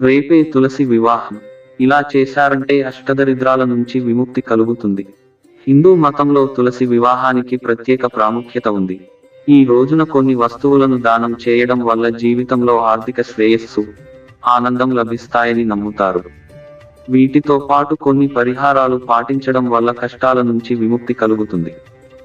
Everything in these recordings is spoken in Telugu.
రేపే తులసి వివాహం. ఇలా చేశారంటే అష్టదరిద్రాల నుంచి విముక్తి కలుగుతుంది. హిందూ మతంలో తులసి వివాహానికి ప్రత్యేక ప్రాముఖ్యత ఉంది. ఈ రోజున కొన్ని వస్తువులను దానం చేయడం వల్ల జీవితంలో ఆర్థిక శ్రేయస్సు, ఆనందం లభిస్తాయని నమ్ముతారు. వీటితో పాటు కొన్ని పరిహారాలు పాటించడం వల్ల కష్టాల నుంచి విముక్తి కలుగుతుంది.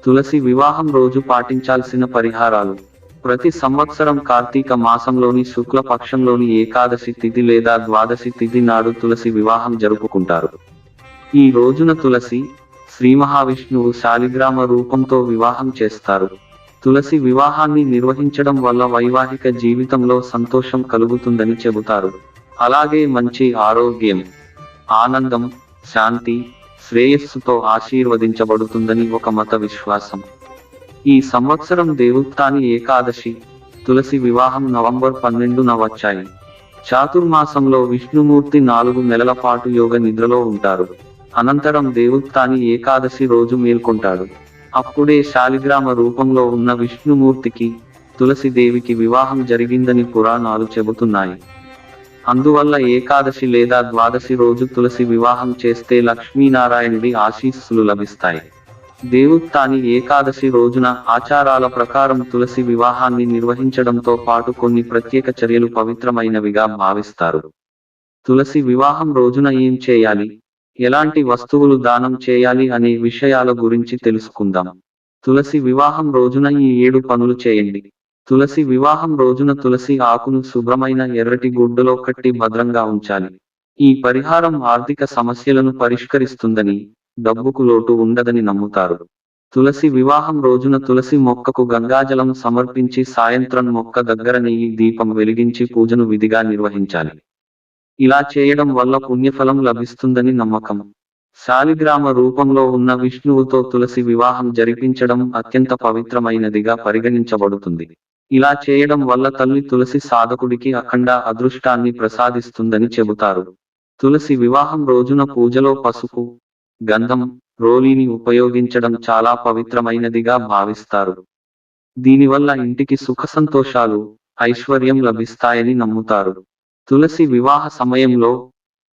తులసి వివాహం రోజు పాటించాల్సిన పరిహారాలు: ప్రతి సంవత్సరం కార్తీక మాసంలోని శుక్ల పక్షంలోని ఏకాదశి తిథి లేదా ద్వాదశి తిథి నాడు తులసి వివాహం జరుపుకుంటారు. ఈ రోజున తులసి, శ్రీ మహావిష్ణువు శాలిగ్రామ రూపంతో వివాహం చేస్తారు. తులసి వివాహాన్ని నిర్వహించడం వల్ల వైవాహిక జీవితంలో సంతోషం కలుగుతుందని చెబుతారు. అలాగే మంచి ఆరోగ్యం, ఆనందం, శాంతి, శ్రేయస్సుతో ఆశీర్వదించబడుతుందని ఒక మత విశ్వాసం. ఈ సంవత్సరం దేవుత్తాని ఏకాదశి, తులసి వివాహం నవంబర్ 12న వచ్చాయి. చాతుర్మాసంలో విష్ణుమూర్తి 4 నెలల పాటు యోగ నిద్రలో ఉంటారు. అనంతరం దేవుత్తాని ఏకాదశి రోజు మేల్కొంటాడు. అప్పుడే శాలిగ్రామ రూపంలో ఉన్న విష్ణుమూర్తికి, తులసిదేవికి వివాహం జరిగిందని పురాణాలు చెబుతున్నాయి. అందువల్ల ఏకాదశి లేదా ద్వాదశి రోజు తులసి వివాహం చేస్తే లక్ష్మీనారాయణుడి ఆశీస్సులు లభిస్తాయి. దేవుత్తాని ఏకాదశి రోజున ఆచారాల ప్రకారం తులసి వివాహాన్ని నిర్వహించడంతో పాటు కొన్ని ప్రత్యేక చర్యలు పవిత్రమైనవిగా భావిస్తారు. తులసి వివాహం రోజున ఏం చేయాలి, ఎలాంటి వస్తువులు దానం చేయాలి అనే విషయాల గురించి తెలుసుకుందాం. తులసి వివాహం రోజున ఈ 7 పనులు చేయండి. తులసి వివాహం రోజున తులసి ఆకును శుభ్రమైన ఎర్రటి గుడ్డలో కట్టి భద్రంగా ఉంచాలి. ఈ పరిహారం ఆర్థిక సమస్యలను పరిష్కరిస్తుందని, డబ్బుకు లోటు ఉండదని నమ్ముతారు. తులసి వివాహం రోజున తులసి మొక్కకు గంగాజలం సమర్పించి సాయంత్రం మొక్క దగ్గర నెయ్యి దీపం వెలిగించి పూజను విధిగా నిర్వహించాలి. ఇలా చేయడం వల్ల పుణ్యఫలం లభిస్తుందని నమ్మకం. శాలిగ్రామ రూపంలో ఉన్న విష్ణువుతో తులసి వివాహం జరిపించడం అత్యంత పవిత్రమైనదిగా పరిగణించబడుతుంది. ఇలా చేయడం వల్ల తల్లి తులసి సాధకుడికి అఖండ అదృష్టాన్ని ప్రసాదిస్తుందని చెబుతారు. తులసి వివాహం రోజున పూజలో పసుపు, గంధం, రోలీని ఉపయోగించడం చాలా పవిత్రమైనదిగా భావిస్తారు. దీనివల్ల ఇంటికి సుఖ సంతోషాలు, ఐశ్వర్యం లభిస్తాయని నమ్ముతారు. తులసి వివాహ సమయంలో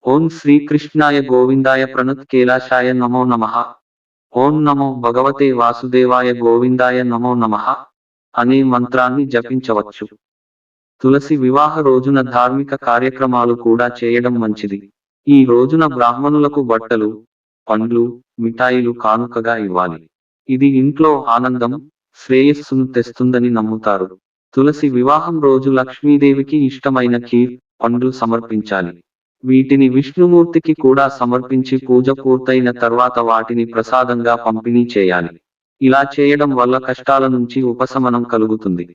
ఓం శ్రీకృష్ణాయ గోవిందాయ ప్రణత్ కేలాశాయ నమో నమః, ఓం నమో భగవతే వాసుదేవాయ గోవిందాయ నమో నమః అనే మంత్రాన్ని జపించవచ్చు. తులసి వివాహ రోజున ధార్మిక కార్యక్రమాలు కూడా చేయడం మంచిది. ఈ రోజున బ్రాహ్మణులకు బట్టలు, పండ్లు, మిఠాయిలు కానుకగా ఇవ్వాలి. ఇది ఇంట్లో ఆనందం, శ్రేయస్సును తెస్తుందని నమ్ముతారు. తులసి వివాహం రోజు లక్ష్మీదేవికి ఇష్టమైన ఖీర్, పండ్లు సమర్పించాలి. వీటిని విష్ణుమూర్తికి కూడా సమర్పించి పూజ పూర్తయిన తర్వాత వాటిని ప్రసాదంగా పంపిణీ చేయాలి. ఇలా చేయడం వల్ల కష్టాల నుంచి ఉపశమనం కలుగుతుంది.